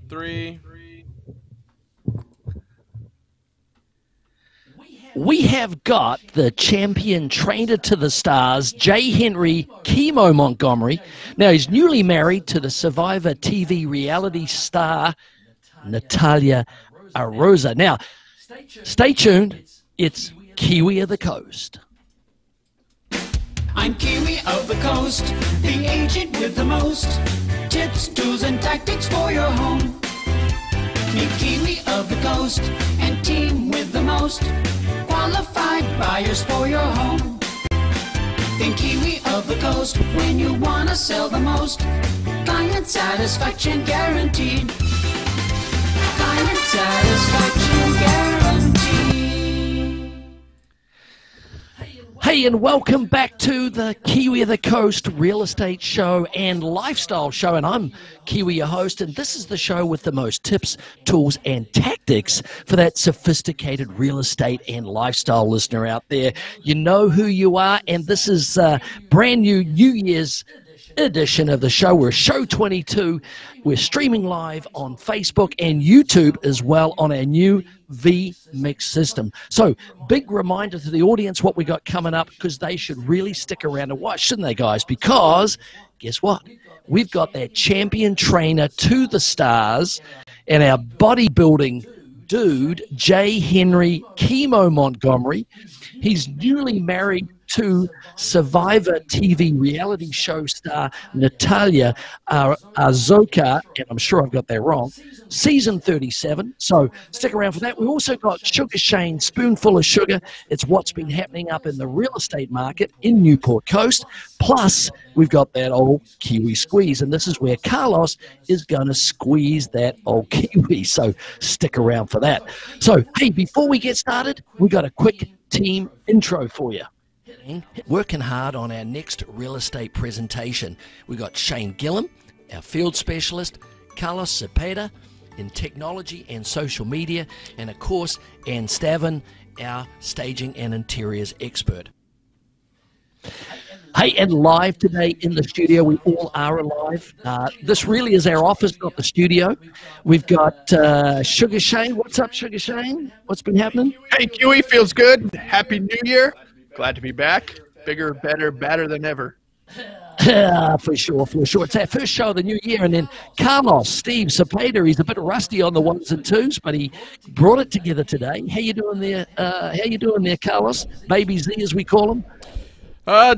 three. We have got the champion trainer to the stars, J. Henry Chemo Montgomery. Now, he's newly married to the Survivor TV reality star, Natalia Arosa. Now, stay tuned. It's Kiwi of the Coast. I'm Kiwi of the Coast, the agent with the most tips, tools, and tactics for your home. Meet Kiwi of the Coast and team with the most qualified buyers for your home. Think Kiwi of the Coast when you want to sell the most. Client satisfaction guaranteed. Client satisfaction guaranteed. Hey, and welcome back to the Kiwi of the Coast real estate show and lifestyle show. And I'm Kiwi, your host, and this is the show with the most tips, tools, and tactics for that sophisticated real estate and lifestyle listener out there. You know who you are, and this is a brand new New Year's edition of the show. We're show 22. We're streaming live on Facebook and YouTube as well on our new V-Mix system. So big reminder to the audience what we got coming up, because they should really stick around and watch, shouldn't they, guys? Because guess what? We've got that champion trainer to the stars and our bodybuilding dude, J. Henry Chemo Montgomery. He's newly married to Survivor TV reality show star Natalia Arosa, and I'm sure I've got that wrong, season 37. So stick around for that. We also got Sugar Shane, Spoonful of Sugar. It's what's been happening up in the real estate market in Newport Coast. Plus, we've got that old Kiwi squeeze, and this is where Carlos is going to squeeze that old Kiwi. So stick around for that. So, hey, before we get started, we got a quick team intro for you. Working hard on our next real estate presentation. We got Shane Gillum, our field specialist, Carlos Cepeda in technology and social media, and of course, Ann Stavin, our staging and interiors expert. Hey, and live today in the studio, we all are alive. This really is our office, not the studio. We've got Sugar Shane. What's up, Sugar Shane? What's been happening? Hey, Kiwi, feels good. Happy New Year. Glad to be back. Bigger, better, badder than ever. For sure, for sure. It's our first show of the new year. And then Carlos, Steve Cepeda, he's a bit rusty on the ones and twos, but he brought it together today. How you doing there? Carlos? Baby Z, as we call him.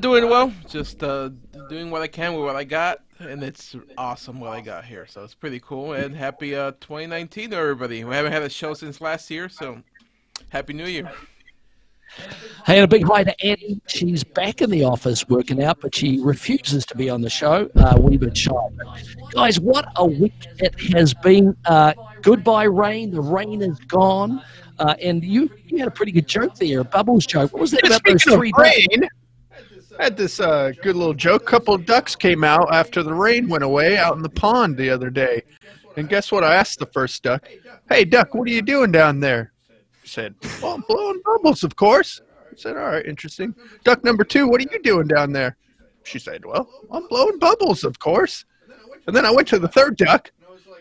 Doing well. Just doing what I can with what I got, and it's awesome what I got here. So it's pretty cool. And happy 2019 to everybody. We haven't had a show since last year, so happy New Year. Hey, and a big hi to Annie. She's back in the office working out, but she refuses to be on the show. Wee bit shy. Guys, what a week it has been. Goodbye, rain. The rain is gone. And you had a pretty good joke there, a Bubbles joke. What was that about those three rain? I had this good little joke. Couple of ducks came out after the rain went away out in the pond the other day. And guess what? I asked the first duck, "Hey, duck, what are you doing down there?" He said, "Well, I'm blowing bubbles, of course." I said, "All right, interesting. Duck number two, what are you doing down there?" She said, "Well, I'm blowing bubbles, of course." And then I went to the third duck,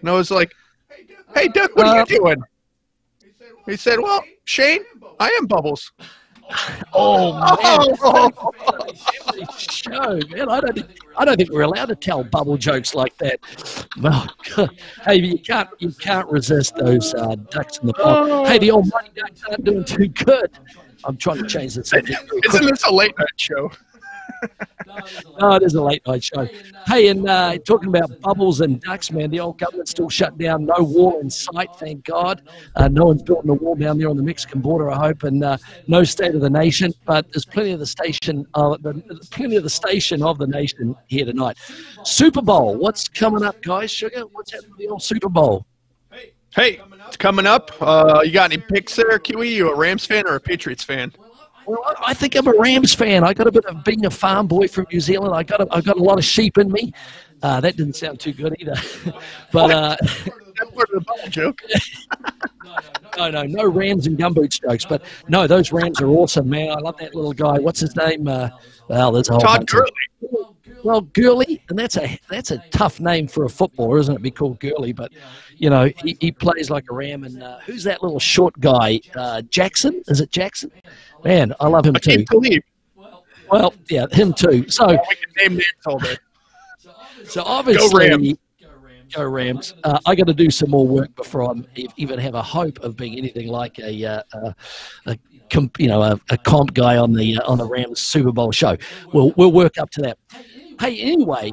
and I was like, "Hey, duck, what are you doing?" He said, "Well, Shane, I am bubbles." Oh, man. Show, man. I don't think we're allowed to tell bubble jokes like that. Well, hey, you can't resist those ducks in the pond. Hey, the almighty ducks aren't doing too good. I'm trying to change the subject. Isn't this a late night show? No, it is a late night show. Hey, and talking about bubbles and ducks, man, the old government's still shut down. No wall in sight, thank God. No one's building a wall down there on the Mexican border, I hope, and no state of the nation. But there's plenty of the station, of the nation here tonight. Super Bowl, what's coming up, guys? Sugar, what's happening with the old Super Bowl? Hey, it's coming up. You got any picks there, Kiwi? You a Rams fan or a Patriots fan? Well, I think I'm a Rams fan. I got a bit of being a farm boy from New Zealand. I got a lot of sheep in me. That didn't sound too good either. But that's part of the bubble joke. No Rams and gumboots jokes. But no, those Rams are awesome, man. I love that little guy. What's his name? Well, there's a whole Todd bunch Gurley. Well, Gurley, and that's a tough name for a footballer, isn't it? Be called Gurley, but he plays like a ram. And who's that little short guy? Jackson? Is it Jackson? Man, I love him too. Well, yeah, him too. So we can name names all day. So obviously, Go Rams. Go Rams. I got to do some more work before I even have a hope of being anything like a comp guy on the Rams Super Bowl show. We'll work up to that. Hey, anyway,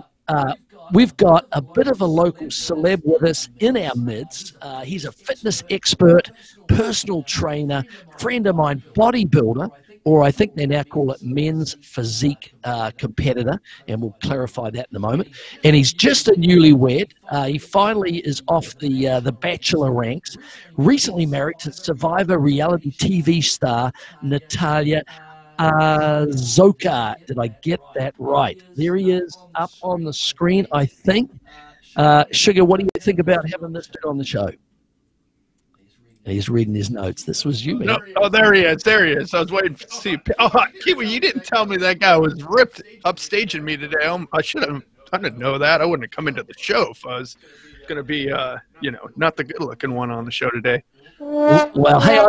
we've got a bit of a local celeb with us in our midst. He's a fitness expert, personal trainer, friend of mine, bodybuilder, or I think they now call it men's physique competitor, and we'll clarify that in a moment. And he's just a newlywed. He finally is off the Bachelor ranks, recently married to Survivor reality TV star Natalia Zoka. Did I get that right? There he is up on the screen, I think. Sugar, what do you think about having this dude on the show? He's reading his notes. This was you, man. No, oh, there he is. There he is. I was waiting to see. Oh, Kiwi, you didn't tell me that guy was ripped upstaging me today. I should have. I didn't know that. I wouldn't have come into the show if I was going to be, not the good-looking one on the show today. Well, hey,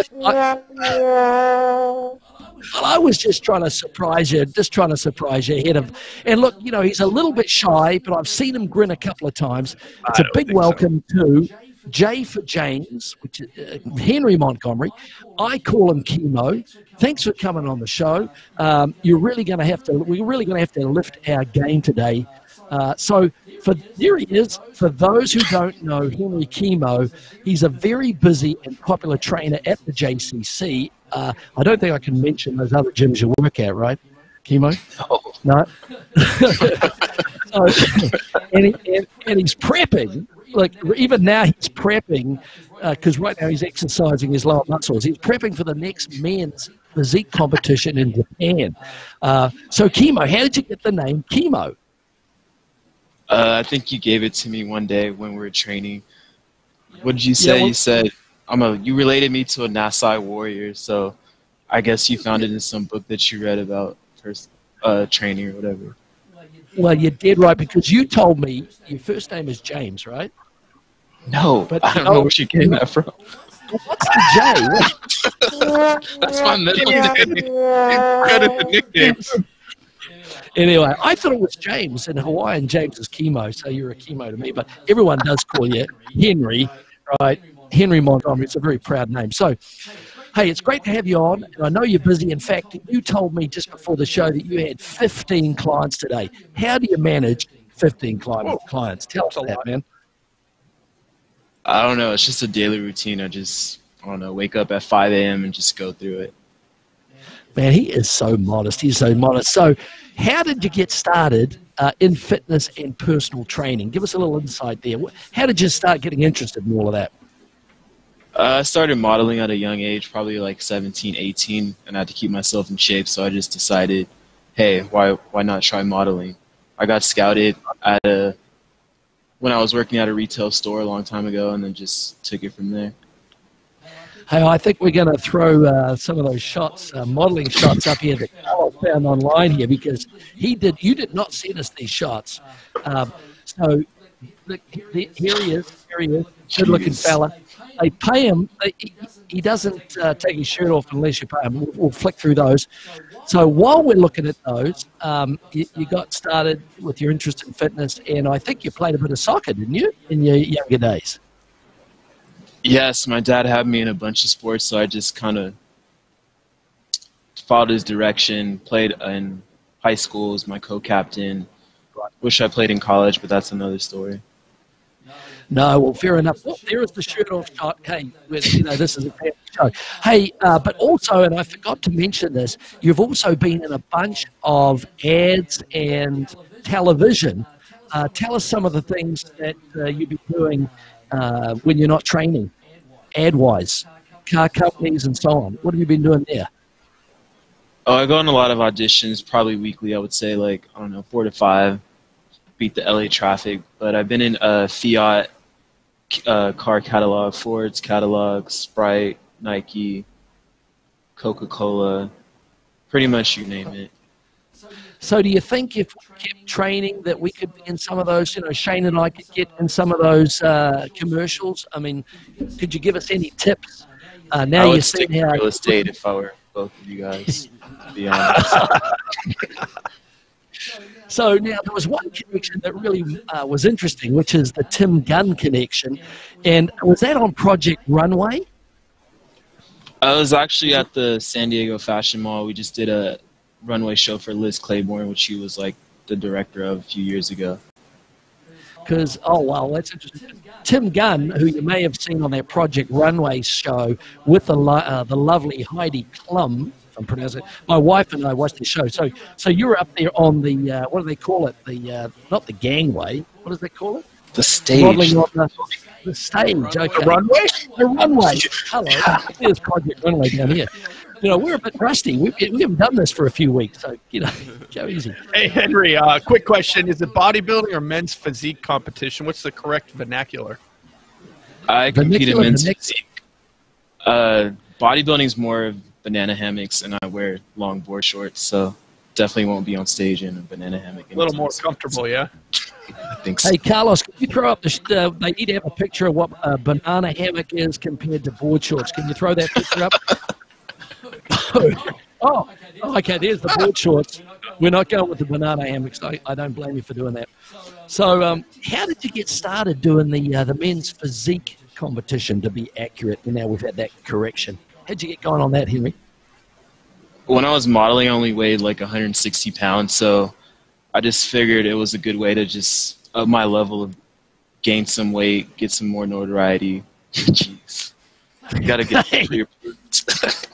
I was just trying to surprise you, ahead of. And look, he's a little bit shy, but I've seen him grin a couple of times. It's a big welcome to J for James, which is Henry Montgomery. I call him Chemo. Thanks for coming on the show. We're really going to have to lift our game today. There he is. For those who don't know Henry Chemo, he's a very busy and popular trainer at the JCC. I don't think I can mention those other gyms you work at, right, Chemo? No. And he's prepping. Like, even now he's prepping because right now he's exercising his lower muscles. He's prepping for the next men's physique competition in Japan. So, Chemo, how did you get the name Chemo? I think you gave it to me one day when we were training. What did you say? You said you related me to a Nasai warrior, so I guess you found it in some book that you read about training or whatever. Well, you did right, because you told me your first name is James, right? No, but I don't know where you getting that from. What's the J? That's my middle name. Credit the nicknames. Anyway, I thought it was James. In Hawaiian, James is Chemo, so you're a Chemo to me. But everyone does call you Henry, right? Henry Montgomery. It's a very proud name. So, hey, it's great to have you on. And I know you're busy. In fact, you told me just before the show that you had 15 clients today. How do you manage 15 clients? Tell us that, man. I don't know. It's just a daily routine. I don't know, wake up at 5 a.m. and just go through it. Man, he is so modest. He's so modest. So how did you get started in fitness and personal training? Give us a little insight there. How did you start getting interested in all of that? I started modeling at a young age, probably like 17, 18, and I had to keep myself in shape. So I just decided, hey, why not try modeling? I got scouted when I was working at a retail store a long time ago, and then just took it from there. Hey, I think we're going to throw some of those shots, modeling shots up here that Carl found online here, because you did not send us these shots. So here he is, good-looking fella. They pay him. He doesn't take his shirt off unless you pay him. We'll flick through those. So while we're looking at those, you got started with your interest in fitness, and I think you played a bit of soccer, didn't you, in your younger days? Yes, my dad had me in a bunch of sports, so I just kind of followed his direction, played in high school as my co-captain. Wish I played in college, but that's another story. No, well, fair enough. Well, there is the shirt off shot. Hey, this is a family show. Hey, but also, and I forgot to mention this, you've also been in a bunch of ads and television. Tell us some of the things that you've been doing when you're not training, ad-wise, car companies and so on. What have you been doing there? Oh, I go on a lot of auditions, probably weekly, I would say, 4 to 5, beat the LA traffic. But I've been in Fiat car catalog, Ford's catalog, Sprite, Nike, Coca-Cola, pretty much you name it. So do you think if we kept training that we could be in some of those, Shane and I could get in some of those commercials? I mean, could you give us any tips? Now I you would see stick to how real estate if I were both of you guys, to be honest. So now there was one connection that really was interesting, which is the Tim Gunn connection. And was that on Project Runway? I was actually at the San Diego Fashion Mall. We just did a runway show for Liz Claiborne, which she was like the director of a few years ago. Because, oh, wow, that's interesting. Tim Gunn, who you may have seen on that Project Runway show with the lovely Heidi Klum, if I'm pronouncing it. My wife and I watched the show. So you were up there on the, what do they call it? The not the gangway. What does they call it? The stage. Modeling on the stage. Okay. The runway? The runway. Hello. There's Project Runway down here. We're a bit rusty. We haven't done this for a few weeks, so, go easy. Hey, Henry, quick question. Is it bodybuilding or men's physique competition? What's the correct vernacular? I compete in men's physique. Bodybuilding is more of banana hammocks, and I wear long board shorts, so definitely won't be on stage in a banana hammock. A little more comfortable, yeah? I think so. Hey, Carlos, can you throw up they need to have a picture of what a banana hammock is compared to board shorts. Can you throw that picture up? Oh, okay, there's the board shorts. We're not going with the banana hammocks. I don't blame you for doing that. So how did you get started doing the men's physique competition, to be accurate? And now we've had that correction. How'd you get going on that, Henry? When I was modeling, I only weighed like 160 pounds, so I just figured it was a good way to just up my level of gain some weight, get some more notoriety. Jeez. You got to get pre-approved.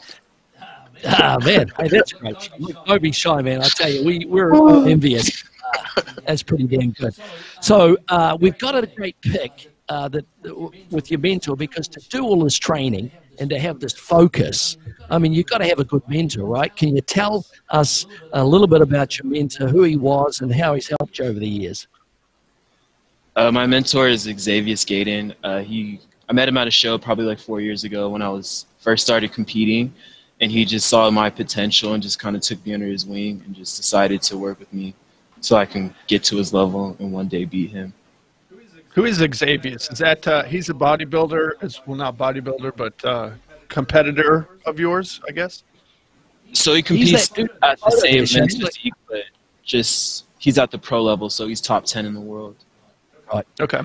Ah, man. Hey, that's great. Don't be shy, man. I tell you, we're envious. That's pretty damn good. So we've got a great pick with your mentor, because to do all this training and to have this focus, I mean, you've got to have a good mentor, right? Can you tell us a little bit about your mentor, who he was and how he's helped you over the years? My mentor is Xavier Skaden. I met him at a show probably like 4 years ago when I was first started competing. And he just saw my potential and just kind of took me under his wing and just decided to work with me so I can get to his level and one day beat him. Who is Xavier? Is that he's a bodybuilder, well, not bodybuilder, but competitor of yours, I guess? So he competes at the same men's physique, but just he's at the pro level, so he's top 10 in the world. Right. Okay.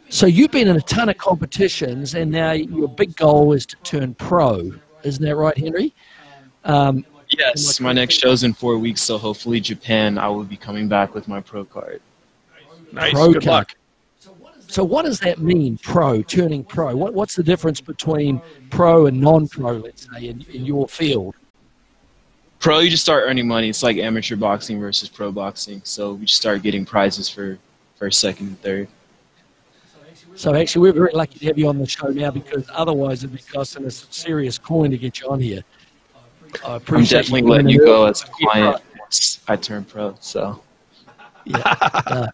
So you've been in a ton of competitions, and now your big goal is to turn pro. Isn't that right, Henry? Yes, my next show's in 4 weeks, so hopefully Japan, I will be coming back with my pro card. Nice, pro good card. luck. So what does that mean, pro, turning pro? What's the difference between pro and non-pro, let's say, in your field? Pro, you just start earning money. It's like amateur boxing versus pro boxing, so we just start getting prizes for first, second, and third. So actually, we're very lucky to have you on the show now, because otherwise it'd be costing us a serious coin to get you on here. I'm definitely letting you go as a client once I turn pro. So, yeah.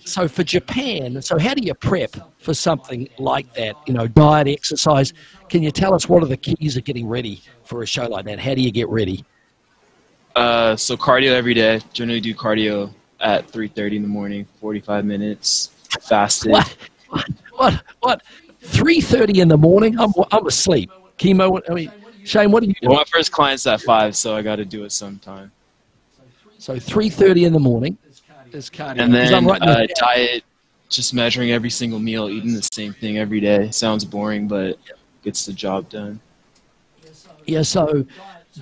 So for Japan, so how do you prep for something like that? Diet, exercise. Can you tell us what are the keys of getting ready for a show like that? How do you get ready? So cardio every day. Generally do cardio at 3:30 in the morning, 45 minutes. Fasted. What? 3:30 in the morning? I'm asleep. Chemo. I mean, Shane, what do you do? Well, my first client's at 5, so I got to do it sometime. So 3:30 in the morning is cardio. And then diet, just measuring every single meal, eating the same thing every day. Sounds boring, but gets the job done. Yeah. So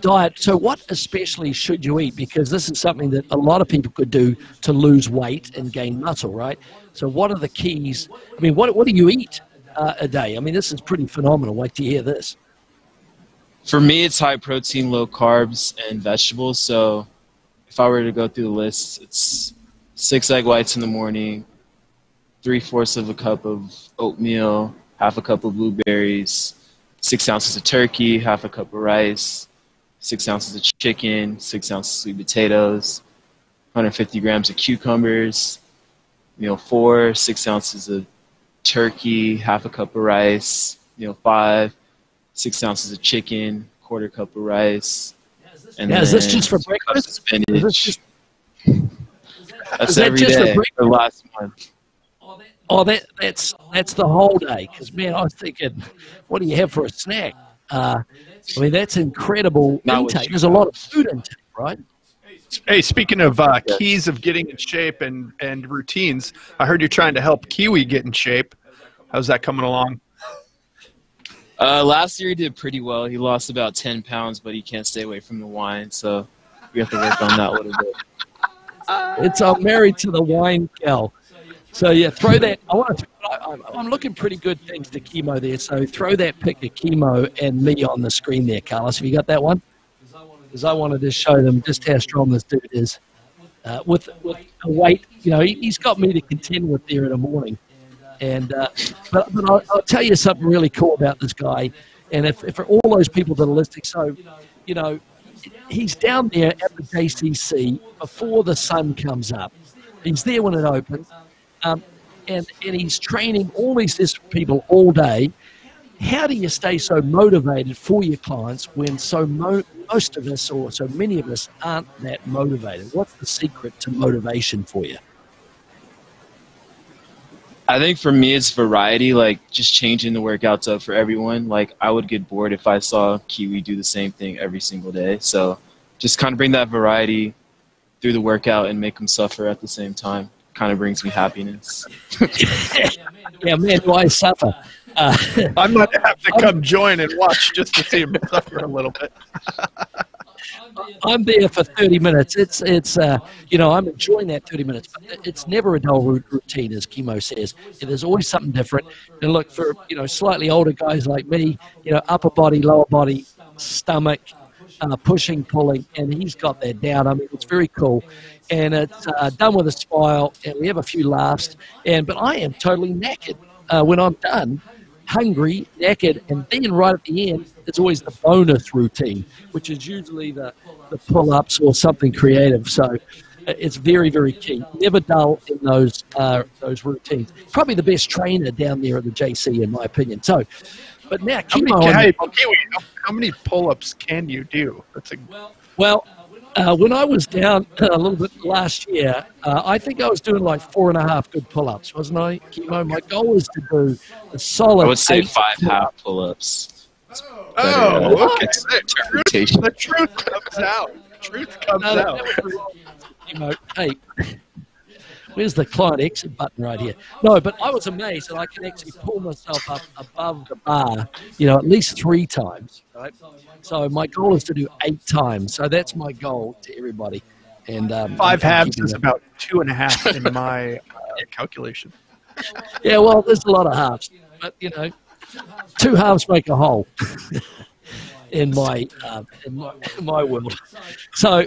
diet. So what especially should you eat? Because this is something that a lot of people could do to lose weight and gain muscle, right? So what are the keys? I mean, what do you eat a day? I mean, this is pretty phenomenal. Wait till you hear this. For me, it's high protein, low carbs, and vegetables. So if I were to go through the list, it's 6 egg whites in the morning, 3/4 of a cup of oatmeal, half a cup of blueberries, 6 ounces of turkey, half a cup of rice, 6 ounces of chicken, 6 ounces of sweet potatoes, 150 grams of cucumbers. Meal 4, 6 ounces of turkey, half a cup of rice. Meal 5, 6 ounces of chicken, 1/4 cup of rice. And Now, then is this just for 2 cups of breakfast? Is this spinach. just, That's is that every just for day breakfast? for the last month. Oh, that's the whole day. Because man, I was thinking, what do you have for a snack? I mean, that's incredible Not what intake. you There's a lot of food intake, right? Hey, speaking of Yes. keys of getting in shape and routines, I heard you're trying to help Kiwi get in shape. How's that coming along? Last year he did pretty well. He lost about 10 pounds, but he can't stay away from the wine, so we have to work on that a little bit. It's I'm married to the wine gal. So yeah, throw that. I'm looking pretty good thanks to Chemo there. So throw that pic of Chemo and me on the screen there, Carlos. Have you got that one? Because I wanted to show them just how strong this dude is. With a weight, you know, he's got me to contend with there in the morning. And but I'll tell you something really cool about this guy. And if for all those people that are listening, so you know, he's down there at the JCC before the sun comes up. He's there when it opens. And he's training all these people all day. How do you stay so motivated for your clients when most of us or so many of us aren't that motivated? What's the secret to motivation for you? I think for me it's variety, like just changing the workouts up for everyone. Like I would get bored if I saw Kiwi do the same thing every single day. So just kind of bring that variety through the workout and make them suffer at the same time. Kind of brings me happiness. Yeah, man, do I suffer? I might have to come join and watch just to see him suffer a little bit. I'm there for 30 minutes. It's you know, I'm enjoying that 30 minutes, but it's never a dull routine, as Chemo says. There's always something different. And look, for, you know, slightly older guys like me, you know, upper body, lower body, stomach, pushing, pulling, and he's got that down. I mean, it's very cool. And it's done with a smile, and we have a few laughs. But I am totally knackered when I'm done, hungry, knackered, and then right at the end, it's always the bonus routine, which is usually the pull-ups or something creative. So it's very, very key. Never dull in those routines. Probably the best trainer down there at the JC, in my opinion. So, but now, how many pull-ups can you do? Well, when I was down a little bit last year, I think I was doing like 4.5 good pull-ups, wasn't I, Chemo? My goal was to do a solid. I would say 8 5 half pull-ups. Okay. Interpretation. The truth comes out. Truth comes No, out. that was wrong. Chemo, hey, where's the client exit button right here? No, but I was amazed that I can actually pull myself up above the bar, you know, at least 3 times, right? So my goal is to do 8 times. So that's my goal to everybody. And 5 halves is about 2.5 in my calculation. Yeah, well, there's a lot of halves, but you know, 2 halves make a whole in my world. So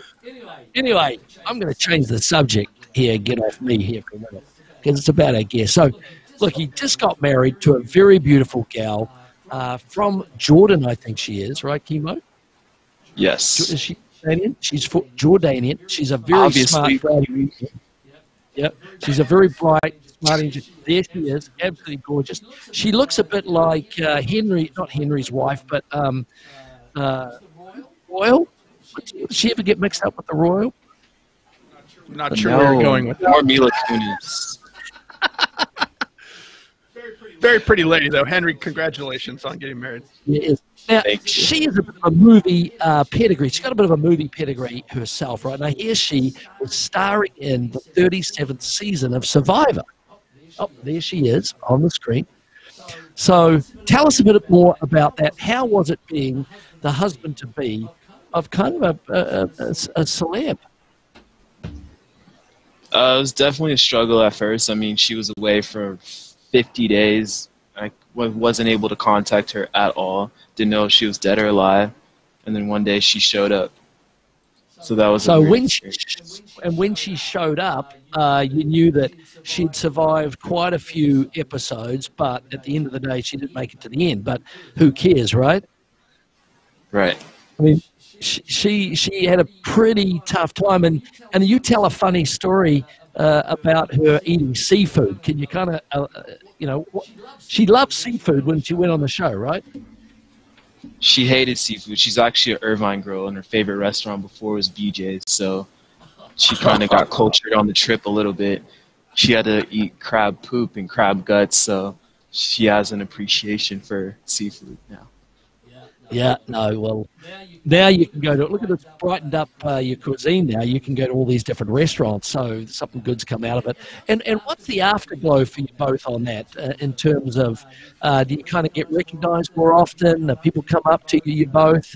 anyway, I'm going to change the subject here. Get off me here for a minute because it's about our guest. So look, he just got married to a very beautiful gal from Jordan, I think she is, right, Chemo? Yes. Is she Jordanian? She's Jordanian. She's a very Obviously. smart, bright. Yep. She's a very bright, smart engineer. There she is, absolutely gorgeous. She looks a bit like Henry, not Henry's wife, but Royal. Did she ever get mixed up with the Royal? I'm not sure where you're going with that. Or Mila Kunis. Very pretty lady, though. Henry, congratulations on getting married. Yes. Now, Thank you. she is a bit of a movie pedigree. She's got a bit of a movie pedigree herself, right? Now, here she was starring in the 37th season of Survivor. Oh, there she is on the screen. So tell us a bit more about that. How was it being the husband-to-be of kind of a celeb? It was definitely a struggle at first. I mean, she was away for 50 days. I wasn't able to contact her at all. Didn't know if she was dead or alive. And then one day she showed up. So that was So a weird when she showed up, you knew that she'd survived quite a few episodes, but at the end of the day, she didn't make it to the end. But who cares, right? Right. I mean, she had a pretty tough time, and you tell a funny story about her eating seafood. Can you kind of, she loved seafood when she went on the show, right? She hated seafood. She's actually an Irvine girl, and her favorite restaurant before was BJ's. So she kind of got cultured on the trip a little bit. She had to eat crab poop and crab guts, so she has an appreciation for seafood now. Yeah, no, well, now you can go to, look at it's brightened up your cuisine now. You can go to all these different restaurants, so something good's come out of it. And what's the afterglow for you both on that in terms of, do you kind of get recognized more often? People come up to you both?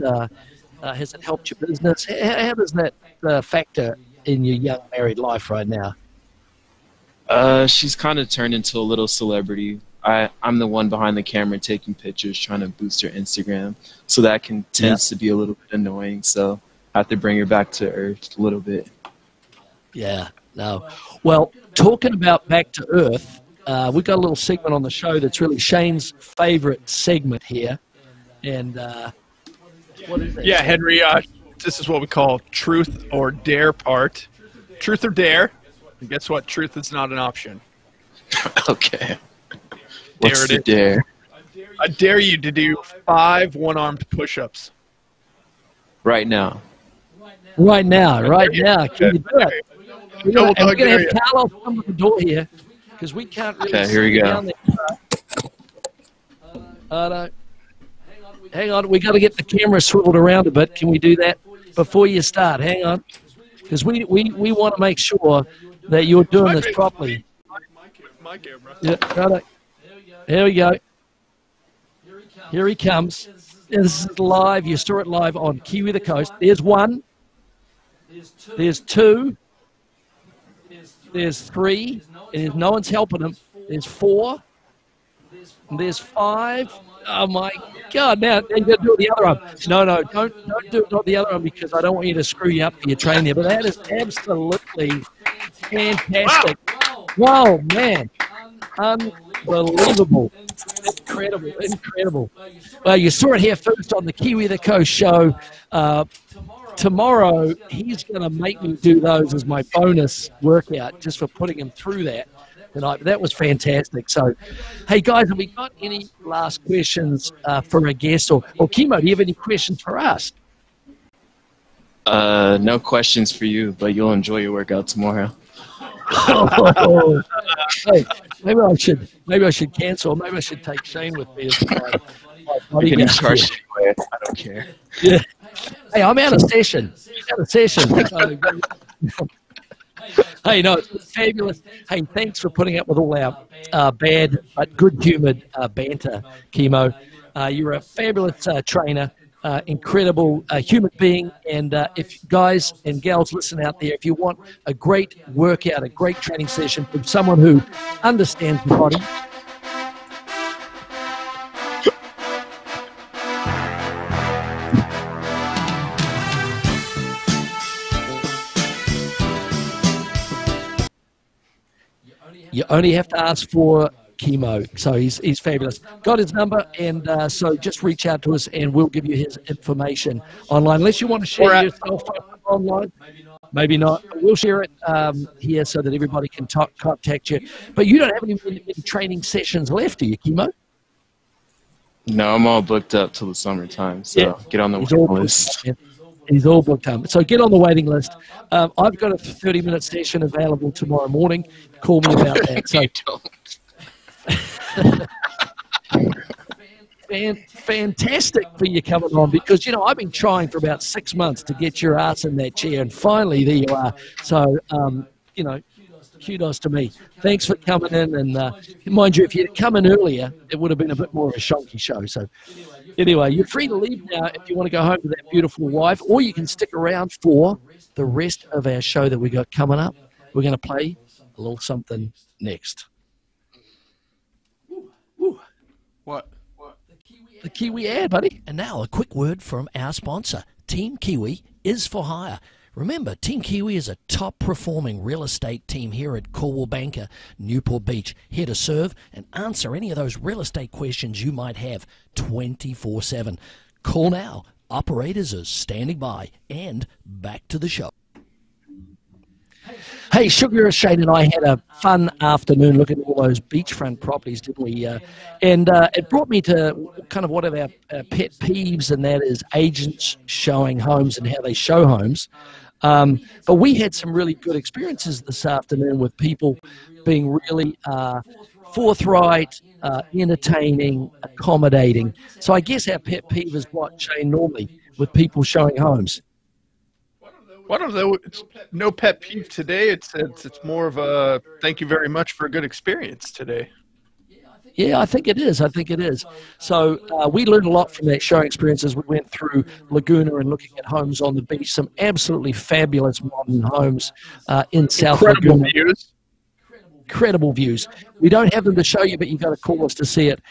Has it helped your business? How does that factor in your young married life right now? She's kind of turned into a little celebrity. I'm the one behind the camera taking pictures, trying to boost her Instagram. So that tends to be a little bit annoying. So I have to bring her back to earth a little bit. Yeah, no. Well, talking about back to earth, we've got a little segment on the show that's really Shane's favorite segment here. And what is it? Yeah, Henry, this is what we call truth or dare part. Truth or dare. And guess what? Truth is not an option. Okay. What's the it dare? I dare you to do 5 one-armed push-ups. Right now. Right now. Can you do it? We're going to have Carlos come to the door here because we can't really okay, here we go. Hang on. We got to get the camera swiveled around a bit. Can we do that before you start? Hang on. Because we want to make sure that you're doing this properly. My camera. Yeah, right. Here we go. Here he comes. This is live. You saw it live on Kiwi the Coast. There's 1. There's 2. There's 3. And no one's helping him. There's 4. And there's 5. Oh, my God. Now you've got to do it the other arm. No, don't do it on the other arm because I don't want you to screw you up for your train there. But that is absolutely fantastic. Wow, man. Unbelievable. Incredible. Well, you saw it here first on the Kiwi the Coast show. Tomorrow, he's going to make me do those as my bonus workout just for putting him through that tonight. That was fantastic. So, hey, guys, have we got any last questions for a guest? Or Kimo, do you have any questions for us? No questions for you, but you'll enjoy your workout tomorrow. Hey, maybe I should cancel. Maybe I should take Shane with me as my you can charge anyway. I don't care. Yeah. Hey, I'm out of session. Hey, no, it's fabulous. Hey, thanks for putting up with all our bad but good-humoured banter, Kimo. You're a fabulous trainer. Incredible human being, and if guys and gals listen out there, if you want a great workout, a great training session from someone who understands the body, you only have to ask for Kimo. So he's fabulous. Got his number, and so just reach out to us, and we'll give you his information online. Unless you want to share your cell phone online, maybe not. We'll share it here so that everybody can contact you. But you don't have any training sessions left, do you, Kimo? No, I'm all booked up till the summertime, so get on the waiting list. He's all booked up. So get on the waiting list. I've got a 30-minute session available tomorrow morning. Call me about that. So. Fantastic for you coming on because, I've been trying for about 6 months to get your ass in that chair, and finally there you are. So, kudos to me. Thanks for coming in, and mind you, if you'd come in earlier, it would have been a bit more of a shonky show. So anyway, you're free to leave now if you want to go home to that beautiful wife, or you can stick around for the rest of our show that we got coming up. We're going to play a little something next. What? The Kiwi ad, buddy. And now a quick word from our sponsor. Team Kiwi is for hire. Remember, Team Kiwi is a top-performing real estate team here at Coldwell Banker, Newport Beach, here to serve and answer any of those real estate questions you might have 24/7. Call now. Operators are standing by. And back to the show. Hey, Sugar, Shane, and I had a fun afternoon looking at all those beachfront properties, didn't we? And it brought me to kind of one of our pet peeves, and that is agents showing homes and how they show homes. But we had some really good experiences this afternoon with people being really forthright, entertaining, accommodating. So I guess our pet peeve is what, Shane, normally with people showing homes. One of the it's no pet peeve today. It's more of a thank you very much for a good experience today. Yeah, I think it is. I think it is. So we learned a lot from that showing experience as we went through Laguna and looking at homes on the beach. Some absolutely fabulous modern homes in South Incredible Laguna. views. Incredible views. We don't have them to show you, but you've got to call us to see it.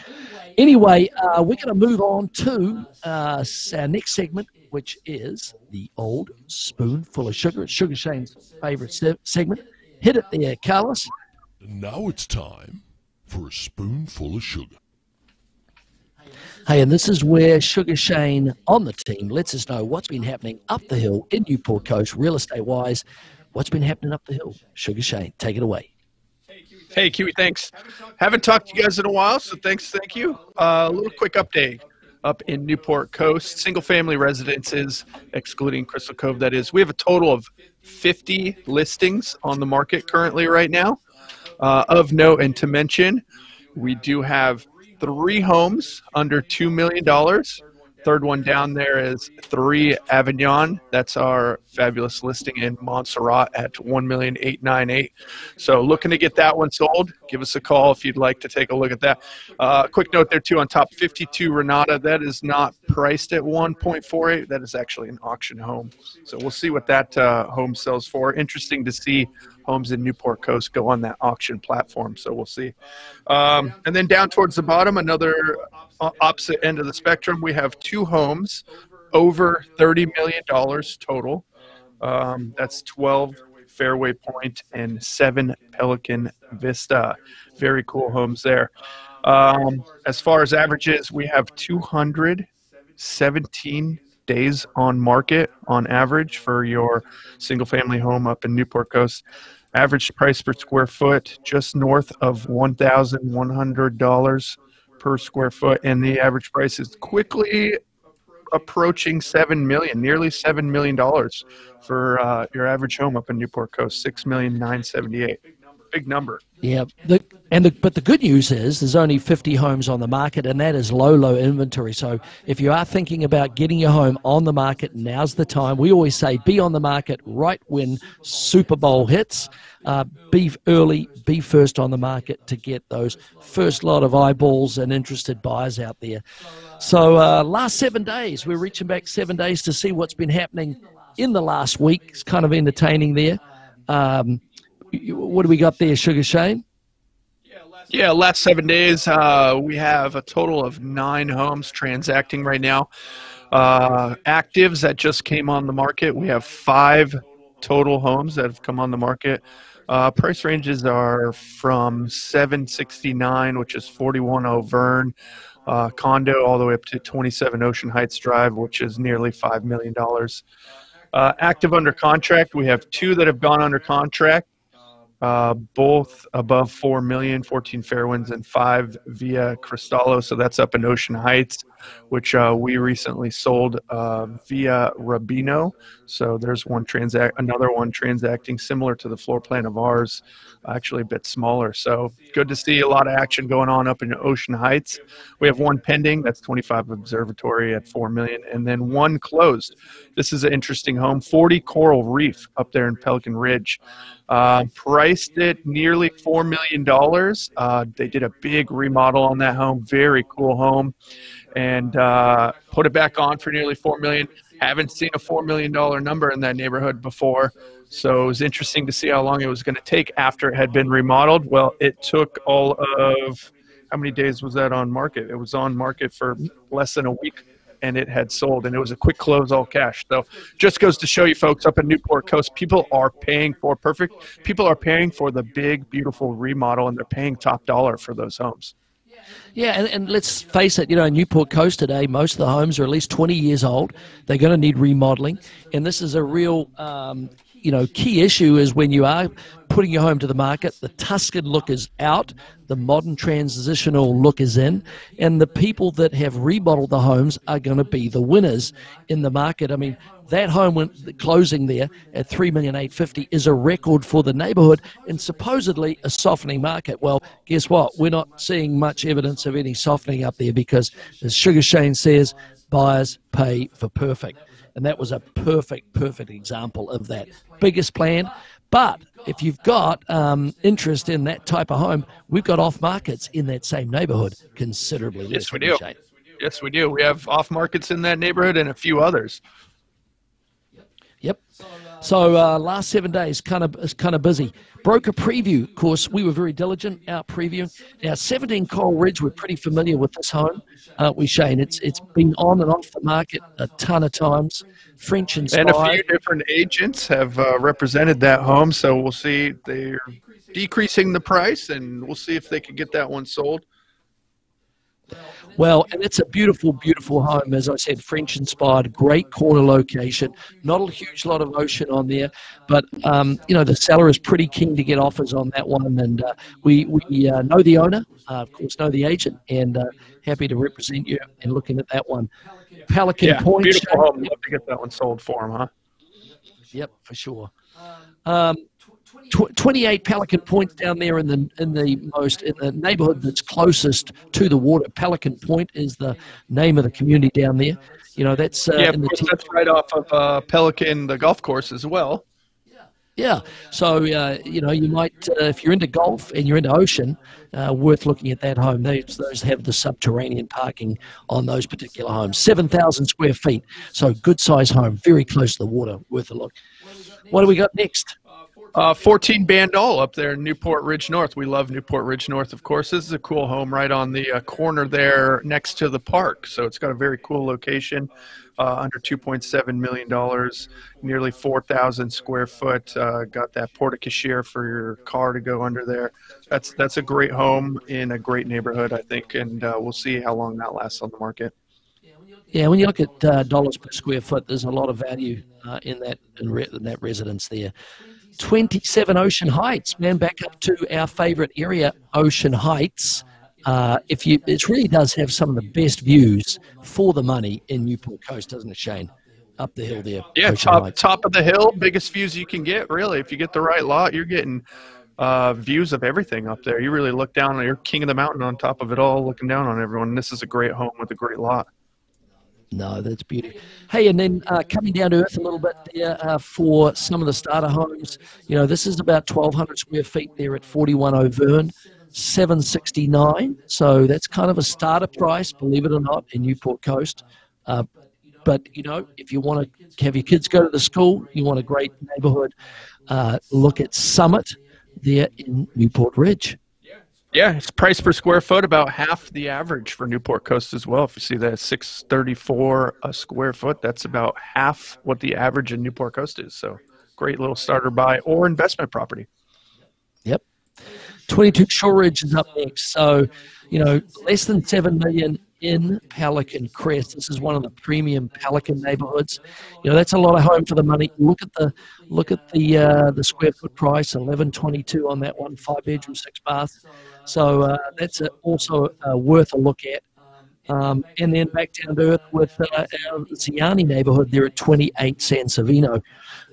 Anyway, we're going to move on to our next segment, which is the old spoonful of sugar. It's Sugar Shane's favorite segment. Hit it there, Carlos. Now it's time for a spoonful of sugar. Hey, and this is where Sugar Shane on the team lets us know what's been happening up the hill in Newport Coast, real estate-wise. What's been happening up the hill? Sugar Shane, take it away. Hey, Kiwi, thanks. Haven't talked to you guys in a while, so thank you. A little quick update up in Newport Coast. Single-family residences, excluding Crystal Cove, that is. We have a total of 50 listings on the market currently right now. Of note and to mention, we do have 3 homes under $2 million. Third one down there is 3 Avignon. That's our fabulous listing in Montserrat at $1,898,000. So looking to get that one sold. Give us a call if you'd like to take a look at that. Quick note there too on top, 52 Renata. That is not priced at 1.48. That is actually an auction home. So we'll see what that home sells for. Interesting to see homes in Newport Coast go on that auction platform. So we'll see. And then down towards the bottom, another opposite end of the spectrum, we have 2 homes over $30 million total. That's 12 Fairway Point and 7 Pelican Vista. Very cool homes there. As far as averages, we have 217 days on market on average for your single family home up in Newport Coast. Average price per square foot just north of $1,100 per square foot, and the average price is quickly approaching $7 million, nearly $7 million for your average home up in Newport Coast, $6,978,000. Big number. Yeah, but the good news is there's only 50 homes on the market, and that is low inventory. So if you are thinking about getting your home on the market, now's the time. We always say be on the market right when Super Bowl hits. Be early, be first on the market to get those first lot of eyeballs and interested buyers out there. So last 7 days, we're reaching back 7 days to see what's been happening in the last week. It's kind of entertaining there. What do we got there, Sugar Shane? Yeah, last 7 days, we have a total of 9 homes transacting right now. Actives that just came on the market, we have 5 total homes that have come on the market. Price ranges are from $769,000, which is 41 Auvergne, condo, all the way up to 27 Ocean Heights Drive, which is nearly $5 million. Active under contract, we have 2 that have gone under contract. Both above 4 million, 14 Fairwinds and 5 via Cristallo. So that's up in Ocean Heights, which we recently sold via Rubino. So there's another one transacting similar to the floor plan of ours, actually a bit smaller. So good to see a lot of action going on up in Ocean Heights. We have 1 pending, that's 25 Observatory at 4 million, and then 1 closed. This is an interesting home, 40 Coral Reef up there in Pelican Ridge. Priced at nearly $4 million. They did a big remodel on that home, very cool home, and put it back on for nearly $4 million. Haven't seen a $4 million number in that neighborhood before, so it was interesting to see how long it was going to take after it had been remodeled. Well, it took all of, how many days was that on market? It was on market for less than a week, and it had sold, and it was a quick close, all cash. So just goes to show you folks up in Newport Coast, people are paying for the big, beautiful remodel, and they're paying top dollar for those homes. Yeah, and let's face it, in Newport Coast today, most of the homes are at least 20 years old. They're going to need remodeling, and this is a real key issue is when you are putting your home to the market, the Tuscan look is out, the modern transitional look is in, and the people that have remodeled the homes are going to be the winners in the market. I mean, that home went closing there at $3,850,000 is a record for the neighborhood and supposedly a softening market. Well, guess what? We're not seeing much evidence of any softening up there because, as Sugar Shane says, buyers pay for perfect. And that was a perfect example of that. Biggest plan. But if you've got interest in that type of home, we've got off markets in that same neighborhood considerably less. Yes, we do. Yes, we do. We have off markets in that neighborhood and a few others. Yep. So last 7 days is kind of busy. Broker preview, of course, we were very diligent out previewing. Now, 17 Coral Ridge, we're pretty familiar with this home, aren't we, Shane? It's been on and off the market a ton of times. French inspired. And a few different agents have represented that home, so we'll see. They're decreasing the price, and we'll see if they can get that one sold. Well, and it's a beautiful home, as I said, French-inspired, great corner location, not a huge lot of ocean on there, but, the seller is pretty keen to get offers on that one, and we know the owner, of course, know the agent, and happy to represent you and looking at that one. Pelican Point. Beautiful home. Love to get that one sold for him, huh? Yep, for sure. 28 Pelican Points down there in the neighborhood that's closest to the water. Pelican Point is the name of the community down there. That's that's right off of Pelican, the golf course as well. Yeah, so you might, if you're into golf and you're into ocean, worth looking at that home. Those have the subterranean parking on those particular homes. 7,000 square feet, so good size home, very close to the water, worth a look. What do we got next? 14 Bandol up there in Newport Ridge North. We love Newport Ridge North, of course. This is a cool home right on the corner there next to the park. So it's got a very cool location, under $2.7 million, nearly 4,000 square foot. Got that porte-cochere for your car to go under there. That's a great home in a great neighborhood, I think, and we'll see how long that lasts on the market. Yeah, when you look at dollars per square foot, there's a lot of value in that residence there. 27 Ocean Heights, man, back up to our favorite area, Ocean Heights. It really does have some of the best views for the money in Newport Coast, doesn't it, Shane? Up the hill there. Yeah, top of the hill, biggest views you can get, really. If you get the right lot, you're getting views of everything up there. You really look down, you're king of the mountain on top of it all, looking down on everyone. This is a great home with a great lot. No, that's beautiful. Hey, and then coming down to earth a little bit there for some of the starter homes. This is about 1,200 square feet there at 41 O'Verne, $769. So that's kind of a starter price, believe it or not, in Newport Coast. But, if you want to have your kids go to the school, you want a great neighborhood, look at Summit there in Newport Ridge. Yeah, it's price per square foot about half the average for Newport Coast as well. If you see that $634 a square foot, that's about half what the average in Newport Coast is. So great little starter buy or investment property. Yep. 22 Shore Ridge is up next. So, less than $7 million in Pelican Crest. This is one of the premium Pelican neighborhoods. That's a lot of home for the money. Look at the square foot price, $1,122 on that one, 5-bedroom, 6-bath. So that's also worth a look at. And then back down to earth with our Ziani neighborhood there at 28 San Savino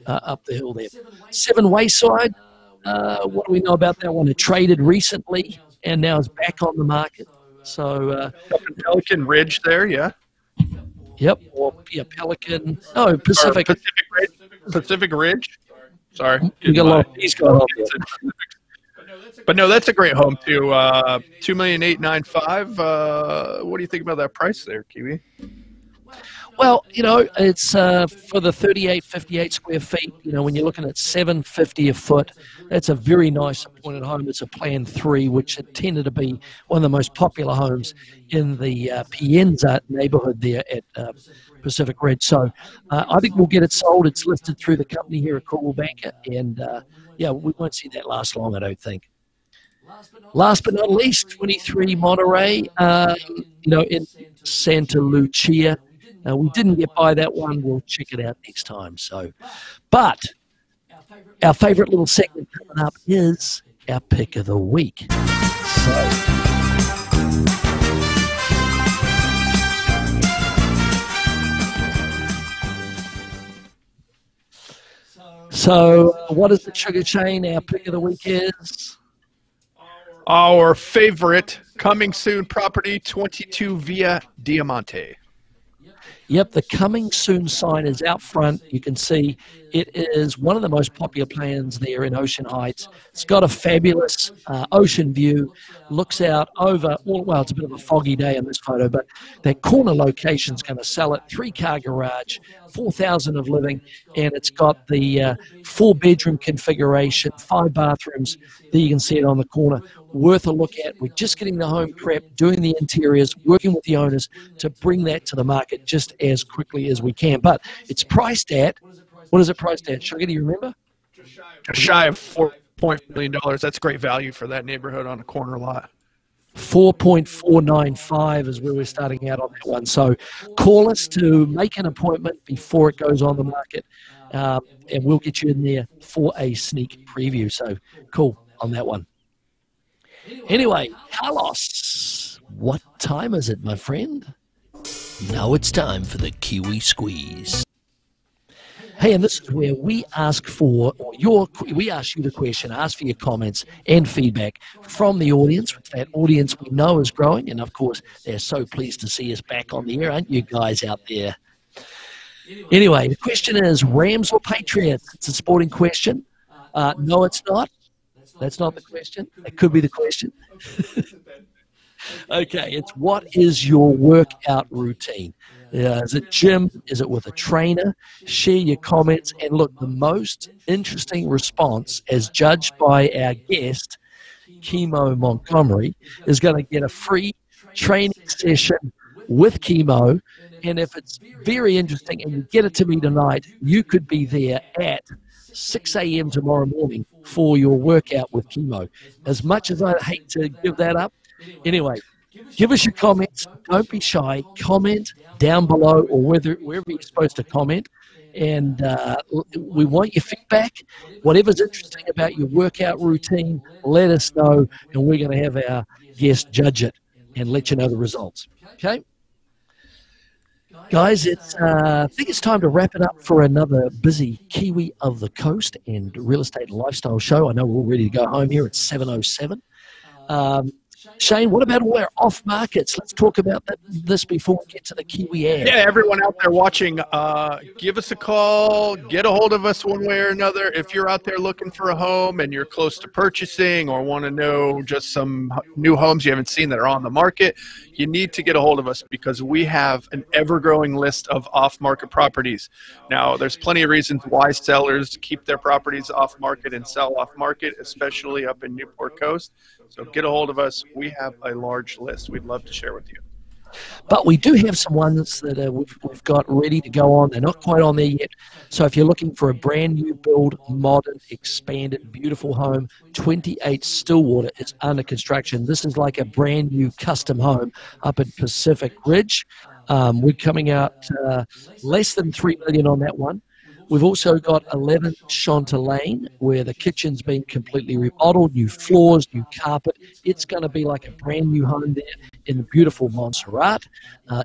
up the hill there. 7 Wayside. What do we know about that one? It traded recently and now is back on the market. So up in Pelican Ridge there, yeah. Yep. Or Pelican. No, Pacific. Pacific Ridge. Sorry. We got a lot of these going on there. But no, that's a great home too. $2,895,000. What do you think about that price there, Kiwi? Well, it's for the 58 square feet. When you're looking at $750 a foot, that's a very nice appointed home. It's a Plan 3, which tended to be one of the most popular homes in the Pienza neighborhood there at Pacific Ridge. So I think we'll get it sold. It's listed through the company here at Coldwell Banker, and we won't see that last long, I don't think. Last but not least, 23 Monterey, in Santa Lucia. We didn't get by that one. We'll check it out next time. So, but our favorite little segment coming up is our pick of the week. So what is it, Sugar Shane? Our pick of the week is? Our favorite coming soon property, 22 Via Diamante. Yep, the coming soon sign is out front. You can see it is one of the most popular plans there in Ocean Heights. It's got a fabulous ocean view, looks out over, well, it's a bit of a foggy day in this photo, but that corner location is going to sell it. 3-car garage, 4,000 of living, and it's got the 4-bedroom configuration, 5 bathrooms. There you can see it on the corner. Worth a look at. We're just getting the home prep, doing the interiors, working with the owners to bring that to the market just as quickly as we can. But it's priced at, what is it priced at? Sugar, do you remember? Just shy of $4.4 million. That's great value for that neighborhood on a corner lot. 4.495 is where we're starting out on that one. So call us to make an appointment before it goes on the market, and we'll get you in there for a sneak preview. So cool on that one. Anyway, Carlos, what time is it, my friend? Now it's time for the Kiwi Squeeze. Hey, and this is where we ask for we ask you the question, ask for your comments and feedback from the audience, which that audience we know is growing, and of course, they're so pleased to see us back on the air, aren't you guys out there? Anyway, the question is Rams or Patriots? It's a sporting question. No, it's not. That's not the question. It could be the question. Okay, it's what is your workout routine? Is it gym? Is it with a trainer? Share your comments. And look, the most interesting response, as judged by our guest, Chemo Montgomery, is going to get a free training session with Chemo. And if it's very interesting and you get it to me tonight, you could be there at 6 a.m. tomorrow morning for your workout with Chemo. As much as I hate to give that up, anyway, give us your comments. Don't be shy. Comment down below or wherever you're supposed to comment. And we want your feedback. Whatever's interesting about your workout routine, let us know, and we're going to have our guest judge it and let you know the results. Okay? Guys, I think it's time to wrap it up for another busy Kiwi of the Coast and Real Estate and Lifestyle show. I know we're all ready to go home here at 7:07. Shane, what about all our off markets? Let's talk about this before we get to the Kiwi ad. Yeah, everyone out there watching, give us a call, get a hold of us one way or another. If you're out there looking for a home and you're close to purchasing or want to know just some new homes you haven't seen that are on the market, you need to get a hold of us because we have an ever-growing list of off-market properties. Now, there's plenty of reasons why sellers keep their properties off-market and sell off-market, especially up in Newport Coast. So get a hold of us. We have a large list we'd love to share with you. But we do have some ones that we've got ready to go on. They're not quite on there yet. So if you're looking for a brand new build, modern, expanded, beautiful home, 28 Stillwater is under construction. This is like a brand new custom home up in Pacific Ridge. We're coming out less than $3 million on that one. We've also got 11 Shanta Lane, where the kitchen's been completely remodeled, new floors, new carpet. It's going to be like a brand new home there in the beautiful Montserrat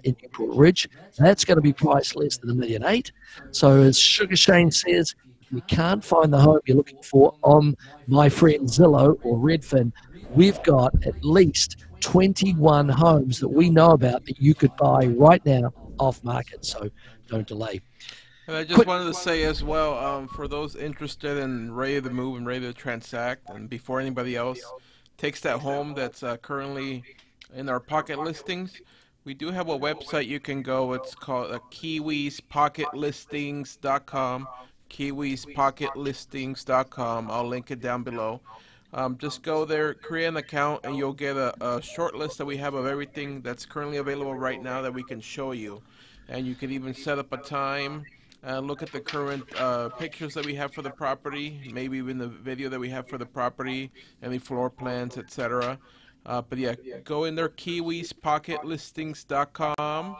in Newport Ridge. That's going to be priced less than $1.8 million. So as Sugar Shane says, if you can't find the home you're looking for on my friend Zillow or Redfin, we've got at least 21 homes that we know about that you could buy right now off market. So don't delay. And I just wanted to say as well, for those interested and ready to move and ready to transact, and before anybody else takes that home that's currently in our pocket listings, we do have a website you can go. It's called kiwispocketListings.com, kiwispocketListings.com. I'll link it down below. Just go there, create an account, and you'll get a short list that we have of everything that's currently available right now that we can show you. And you can even set up a time. Look at the current pictures that we have for the property, maybe even the video that we have for the property, any floor plans, etc. But yeah, go in there, kiwispocketListings.com,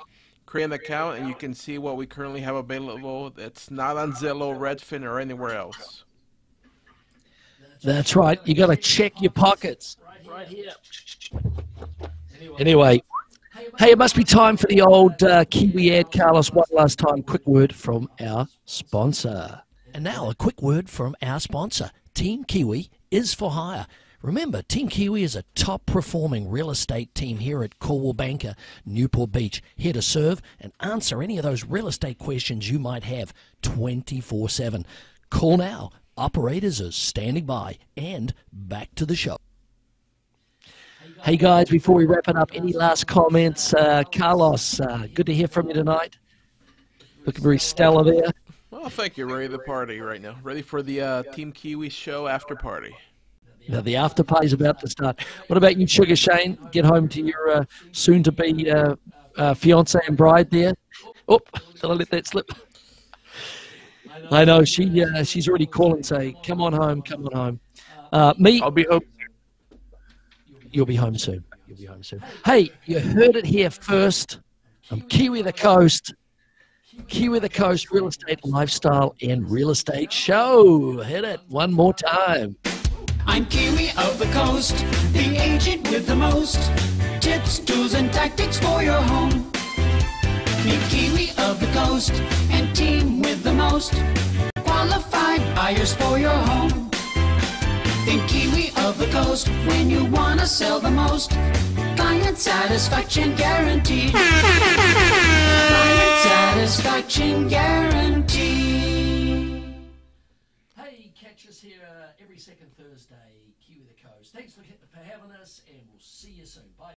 create an account, and you can see what we currently have available that's not on Zillow, Redfin, or anywhere else. That's right. You got to check your pockets. Right here. Anyway, hey, it must be time for the old Kiwi ad. Carlos, one last time, quick word from our sponsor. And now a quick word from our sponsor. Team Kiwi is for hire. Remember, Team Kiwi is a top-performing real estate team here at Coldwell Banker, Newport Beach, here to serve and answer any of those real estate questions you might have 24/7. Call now. Operators are standing by. And back to the show. Hey, guys, before we wrap it up, any last comments? Carlos, good to hear from you tonight. Looking very stellar there. Well, thank you. Ready to party right now. Ready for the Team Kiwi show after party. Now, the after party's about to start. What about you, Sugar Shane? Get home to your soon-to-be fiance and bride there. Oh, did I let that slip? I know she's already calling, say, "Come on home, come on home." Me, I'll be home. You'll be home soon. You'll be home soon. Hey, you heard it here first. I'm Kiwi the Coast. Kiwi the Coast Real Estate Lifestyle and Real Estate Show. Hit it one more time. I'm Kiwi of the Coast, the agent with the most tips, tools, and tactics for your home. Meet Kiwi of the Coast and team with the most qualified buyers for your home. Think Kiwi of the Coast when you want to sell the most. Client satisfaction guaranteed. Client satisfaction guaranteed. Hey, catch us here every second Thursday, Kiwi the Coast. Thanks for having us, and we'll see you soon. Bye.